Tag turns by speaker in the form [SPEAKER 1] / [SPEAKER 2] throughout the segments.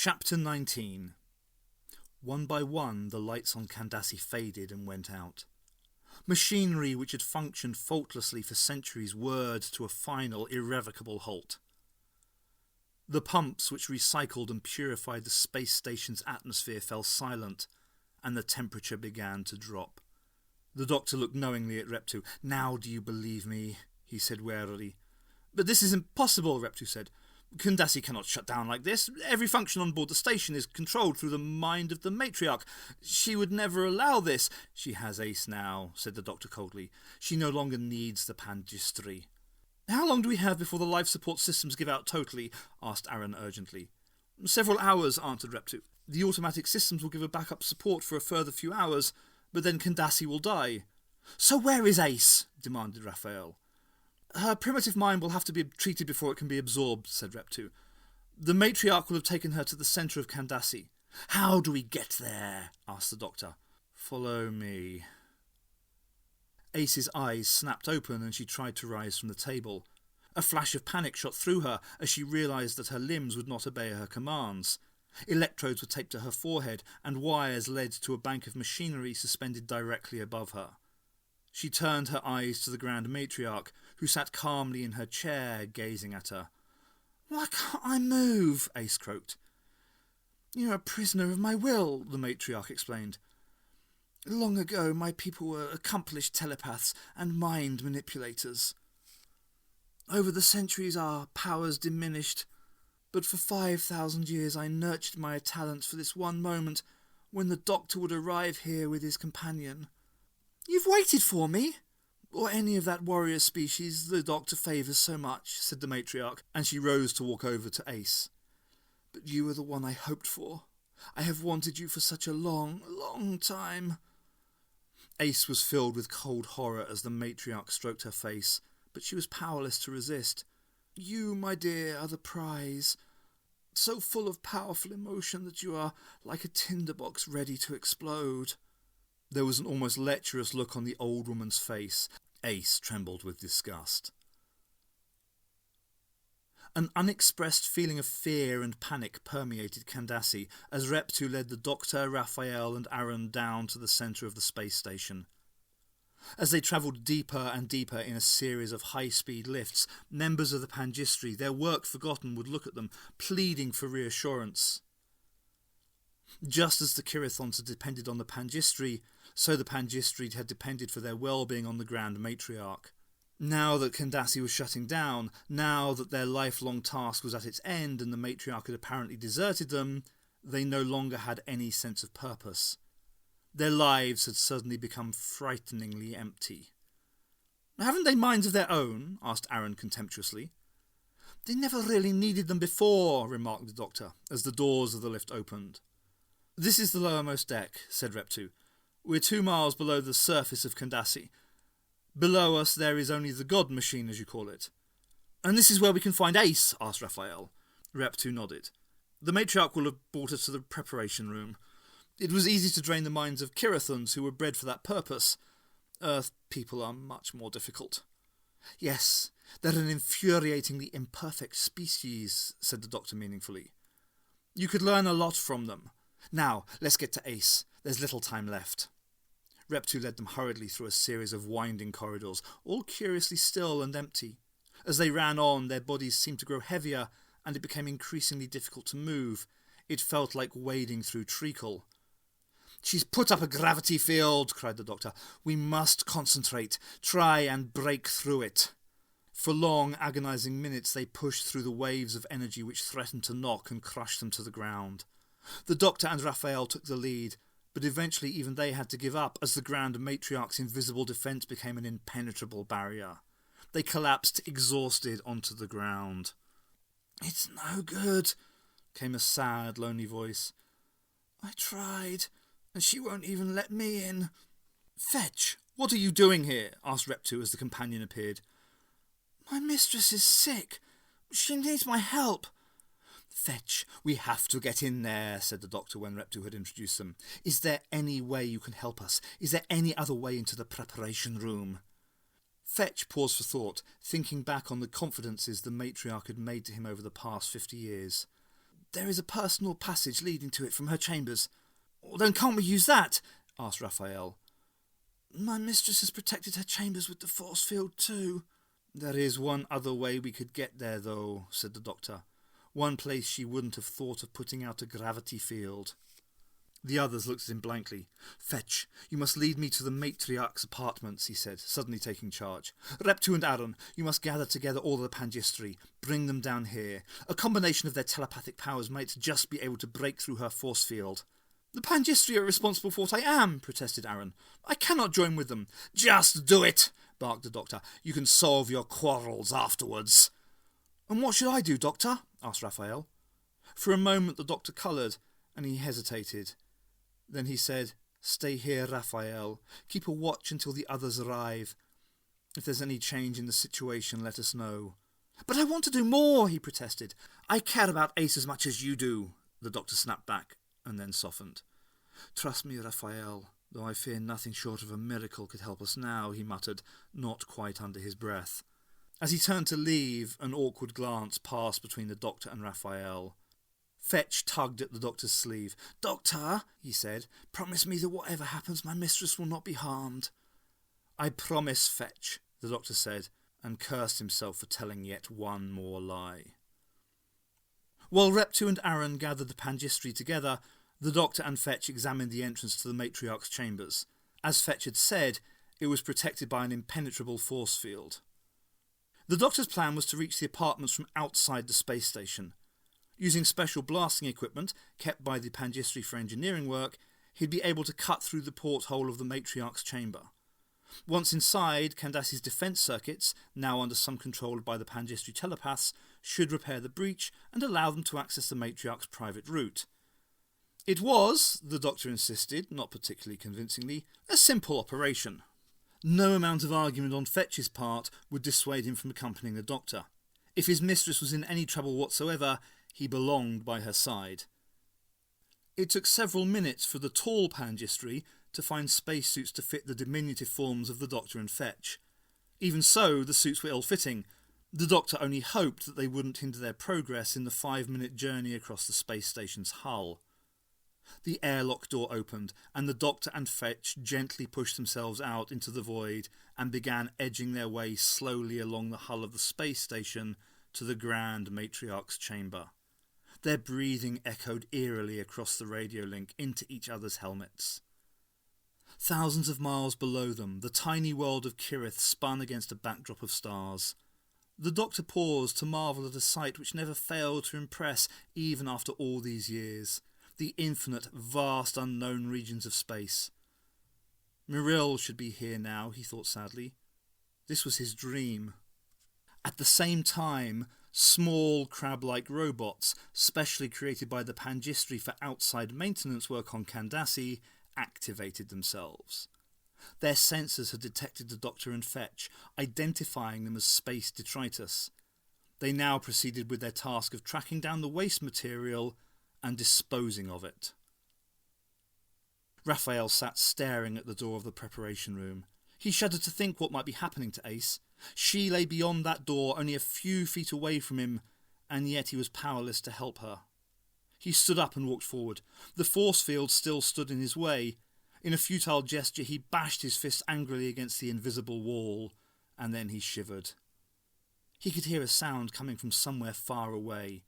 [SPEAKER 1] Chapter 19. One by one, the lights on Kandassi faded and went out. Machinery which had functioned faultlessly for centuries whirred to a final, irrevocable halt. The pumps which recycled and purified the space station's atmosphere fell silent, and the temperature began to drop. The doctor looked knowingly at Reptu. "Now do you believe me?" he said warily. "But this is impossible," Reptu said. "Kandassi cannot shut down like this. Every function on board the station is controlled through the mind of the matriarch. She would never allow this." "She has Ace now," said the doctor coldly. "She no longer needs the Pangistry." "How long do we have before the life support systems give out totally?" asked Aaron urgently. "Several hours," answered Reptu. "The automatic systems will give a backup support for a further few hours, but then Kandassi will die." "So where is Ace?" demanded Raphael. "Her primitive mind will have to be treated before it can be absorbed," said Reptu. "The matriarch will have taken her to the centre of Kandassi." "How do we get there?" asked the doctor. "Follow me." Ace's eyes snapped open and she tried to rise from the table. A flash of panic shot through her as she realised that her limbs would not obey her commands. Electrodes were taped to her forehead and wires led to a bank of machinery suspended directly above her. She turned her eyes to the Grand Matriarch, who sat calmly in her chair, gazing at her. "Why can't I move?" Ace croaked. "You're a prisoner of my will," the Matriarch explained. "Long ago my people were accomplished telepaths and mind manipulators. Over the centuries our powers diminished, but for 5,000 years I nurtured my talents for this one moment when the doctor would arrive here with his companion. You've waited for me? Or any of that warrior species the doctor favours so much," said the matriarch, and she rose to walk over to Ace. "But you are the one I hoped for. I have wanted you for such a long, long time." Ace was filled with cold horror as the matriarch stroked her face, but she was powerless to resist. "You, my dear, are the prize. So full of powerful emotion that you are like a tinderbox ready to explode." There was an almost lecherous look on the old woman's face. Ace trembled with disgust. An unexpressed feeling of fear and panic permeated Kandassi as Reptu led the doctor, Raphael and Aaron down to the centre of the space station. As they travelled deeper and deeper in a series of high-speed lifts, members of the Pangistry, their work forgotten, would look at them, pleading for reassurance. Just as the Kirathons had depended on the Pangistry, so the Pangistry had depended for their well-being on the Grand Matriarch. Now that Kandassi was shutting down, now that their lifelong task was at its end and the Matriarch had apparently deserted them, they no longer had any sense of purpose. Their lives had suddenly become frighteningly empty. "Haven't they minds of their own?" asked Aaron contemptuously. "They never really needed them before," remarked the doctor, as the doors of the lift opened. "This is the lowermost deck," said Reptu. "We're 2 miles below the surface of Kandassi. Below us there is only the God Machine, as you call it." "And this is where we can find Ace?" asked Raphael. Reptu nodded. "The matriarch will have brought us to the preparation room. It was easy to drain the minds of Kirathons who were bred for that purpose. Earth people are much more difficult." "Yes, they're an infuriatingly imperfect species," said the doctor meaningfully. "You could learn a lot from them. Now, let's get to Ace. There's little time left." Reptu led them hurriedly through a series of winding corridors, all curiously still and empty. As they ran on, their bodies seemed to grow heavier, and it became increasingly difficult to move. It felt like wading through treacle. "She's put up a gravity field," cried the doctor. "We must concentrate, try and break through it." For long, agonizing minutes they pushed through the waves of energy which threatened to knock and crush them to the ground. The doctor and Raphael took the lead, but eventually even they had to give up as the Grand Matriarch's invisible defence became an impenetrable barrier. They collapsed exhausted onto the ground. "It's no good," came a sad, lonely voice. "I tried, and she won't even let me in." "Fetch, what are you doing here?" asked Reptu as the companion appeared. "My mistress is sick. She needs my help." "Fetch, we have to get in there," said the doctor when Reptu had introduced them. "Is there any way you can help us? Is there any other way into the preparation room?" Fetch paused for thought, thinking back on the confidences the matriarch had made to him over the past 50 years. There is a personal passage leading to it from her chambers. Then can't we use that? Asked Raphael. My mistress has protected her chambers with the force field too. There is one other way we could get there, though, said the doctor. One place she wouldn't have thought of putting out a gravity field. The others looked at him blankly. Fetch, you must lead me to the matriarch's apartments, he said, suddenly taking charge. Reptu and Aaron, you must gather together all the Pangistri. Bring them down here. A combination of their telepathic powers might just be able to break through her force field. The Pangistri are responsible for what I am, protested Aaron. I cannot join with them. Just do it, barked the doctor. You can solve your quarrels afterwards. And what should I do, Doctor? Asked Raphael. For a moment the doctor coloured, and he hesitated. Then he said, Stay here, Raphael. Keep a watch until the others arrive. If there's any change in the situation, let us know. But I want to do more, he protested. I care about Ace as much as you do, the doctor snapped back, and then softened. Trust me, Raphael, though I fear nothing short of a miracle could help us now, he muttered, not quite under his breath. As he turned to leave, an awkward glance passed between the doctor and Raphael. Fetch tugged at the doctor's sleeve. Doctor, he said, promise me that whatever happens, my mistress will not be harmed. I promise, Fetch, the doctor said, and cursed himself for telling yet one more lie. While Reptu and Aaron gathered the Pangistri together, the doctor and Fetch examined the entrance to the matriarch's chambers. As Fetch had said, it was protected by an impenetrable force field. The doctor's plan was to reach the apartments from outside the space station. Using special blasting equipment, kept by the Pangistri for engineering work, he'd be able to cut through the porthole of the matriarch's chamber. Once inside, Candace's defence circuits, now under some control by the Pangistri telepaths, should repair the breach and allow them to access the matriarch's private route. It was, the doctor insisted, not particularly convincingly, a simple operation. No amount of argument on Fetch's part would dissuade him from accompanying the doctor. If his mistress was in any trouble whatsoever, he belonged by her side. It took several minutes for the tall Pangistri to find spacesuits to fit the diminutive forms of the doctor and Fetch. Even so, the suits were ill-fitting. The doctor only hoped that they wouldn't hinder their progress in the 5-minute journey across the space station's hull. The airlock door opened, and the doctor and Fetch gently pushed themselves out into the void and began edging their way slowly along the hull of the space station to the Grand Matriarch's chamber. Their breathing echoed eerily across the radio link into each other's helmets. Thousands of miles below them, the tiny world of Kirith spun against a backdrop of stars. The doctor paused to marvel at a sight which never failed to impress even after all these years. The infinite, vast, unknown regions of space. Muriel should be here now, he thought sadly. This was his dream. At the same time, small, crab-like robots, specially created by the Pangistri for outside maintenance work on Candace, activated themselves. Their sensors had detected the Doctor and Fetch, identifying them as space detritus. They now proceeded with their task of tracking down the waste material and disposing of it. Raphael sat staring at the door of the preparation room. He shuddered to think what might be happening to Ace. She lay beyond that door, only a few feet away from him, and yet he was powerless to help her. He stood up and walked forward. The force field still stood in his way. In a futile gesture he bashed his fist angrily against the invisible wall, and then he shivered. He could hear a sound coming from somewhere far away.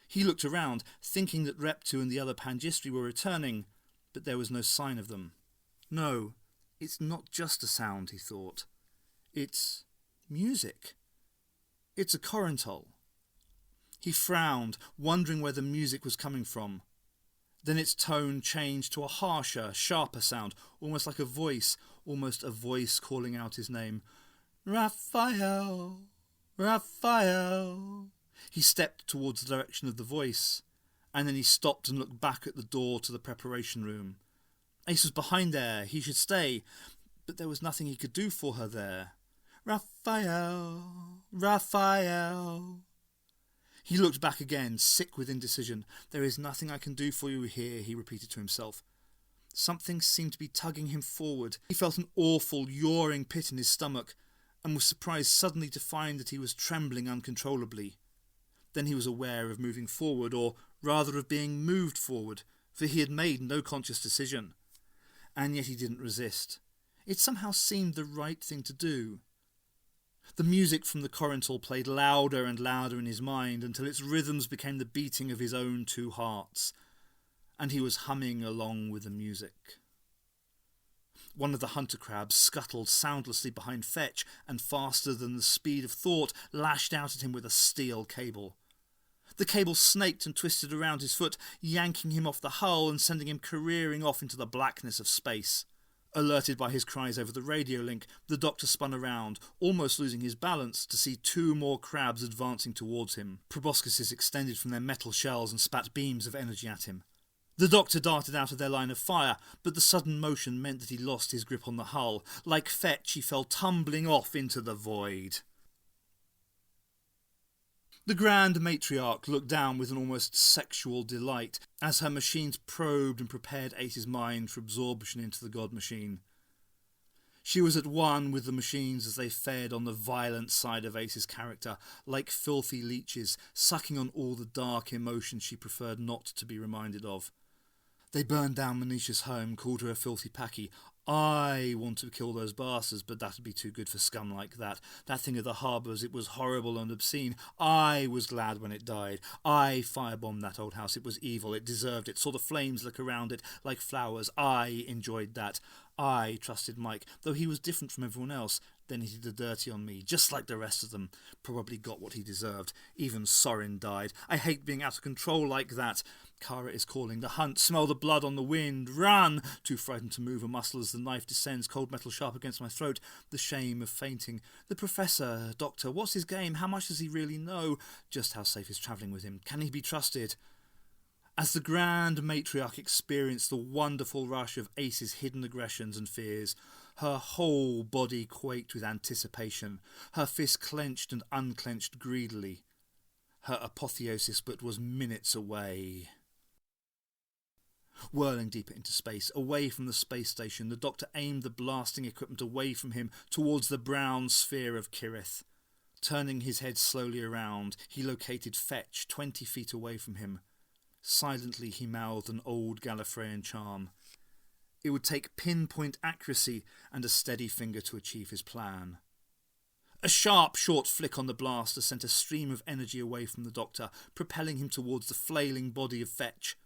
[SPEAKER 1] He looked around, thinking that Reptu and the other Pangistri were returning, but there was no sign of them. No, it's not just a sound, he thought. It's music. It's a corintol. He frowned, wondering where the music was coming from. Then its tone changed to a harsher, sharper sound, almost like a voice calling out his name. Raphael! Raphael! He stepped towards the direction of the voice, and then he stopped and looked back at the door to the preparation room. Ace was behind there. He should stay, but there was nothing he could do for her there. Raphael! Raphael! He looked back again, sick with indecision. There is nothing I can do for you here, he repeated to himself. Something seemed to be tugging him forward. He felt an awful, yawing pit in his stomach, and was surprised suddenly to find that he was trembling uncontrollably. Then he was aware of moving forward, or rather of being moved forward, for he had made no conscious decision. And yet he didn't resist. It somehow seemed the right thing to do. The music from the corontal played louder and louder in his mind until its rhythms became the beating of his own two hearts, and he was humming along with the music. One of the hunter crabs scuttled soundlessly behind Fetch and, faster than the speed of thought, lashed out at him with a steel cable. The cable snaked and twisted around his foot, yanking him off the hull and sending him careering off into the blackness of space. Alerted by his cries over the radio link, the doctor spun around, almost losing his balance, to see two more crabs advancing towards him. Proboscises extended from their metal shells and spat beams of energy at him. The doctor darted out of their line of fire, but the sudden motion meant that he lost his grip on the hull. Like Fetch, he fell tumbling off into the void. The Grand Matriarch looked down with an almost sexual delight as her machines probed and prepared Ace's mind for absorption into the God Machine. She was at one with the machines as they fed on the violent side of Ace's character, like filthy leeches, sucking on all the dark emotions she preferred not to be reminded of. They burned down Manisha's home, called her a filthy packy. I want to kill those bastards, but that'd be too good for scum like that. That thing of the harbours, it was horrible and obscene. I was glad when it died. I firebombed that old house. It was evil. It deserved it. Saw the flames lick around it like flowers. I enjoyed that. I trusted Mike, though he was different from everyone else. Then he did the dirty on me, just like the rest of them. Probably got what he deserved. Even Sorin died. I hate being out of control like that. Kara is calling. The hunt. Smell the blood on the wind. Run! Too frightened to move a muscle as the knife descends, cold metal sharp against my throat. The shame of fainting. The professor, doctor, what's his game? How much does he really know? Just how safe is travelling with him? Can he be trusted? As the Grand Matriarch experienced the wonderful rush of Ace's hidden aggressions and fears, her whole body quaked with anticipation, her fist clenched and unclenched greedily. Her apotheosis but was minutes away. Whirling deeper into space, away from the space station, the doctor aimed the blasting equipment away from him towards the brown sphere of Kirith. Turning his head slowly around, he located Fetch 20 feet away from him. Silently he mouthed an old Gallifreyan charm. It would take pinpoint accuracy and a steady finger to achieve his plan. A sharp, short flick on the blaster sent a stream of energy away from the doctor, propelling him towards the flailing body of Fetch.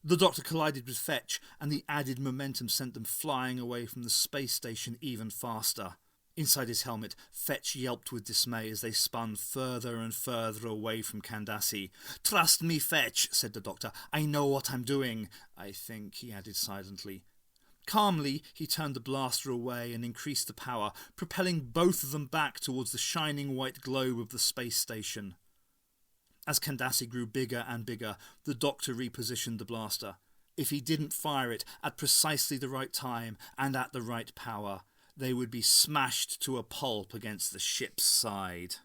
[SPEAKER 1] The doctor collided with Fetch, and the added momentum sent them flying away from the space station even faster. Inside his helmet, Fetch yelped with dismay as they spun further and further away from Kandassi. "Trust me, Fetch," said the doctor. "I know what I'm doing. I think," he added silently. Calmly, he turned the blaster away and increased the power, propelling both of them back towards the shining white globe of the space station. As Kandassi grew bigger and bigger, the doctor repositioned the blaster. If he didn't fire it at precisely the right time and at the right power, they would be smashed to a pulp against the ship's side.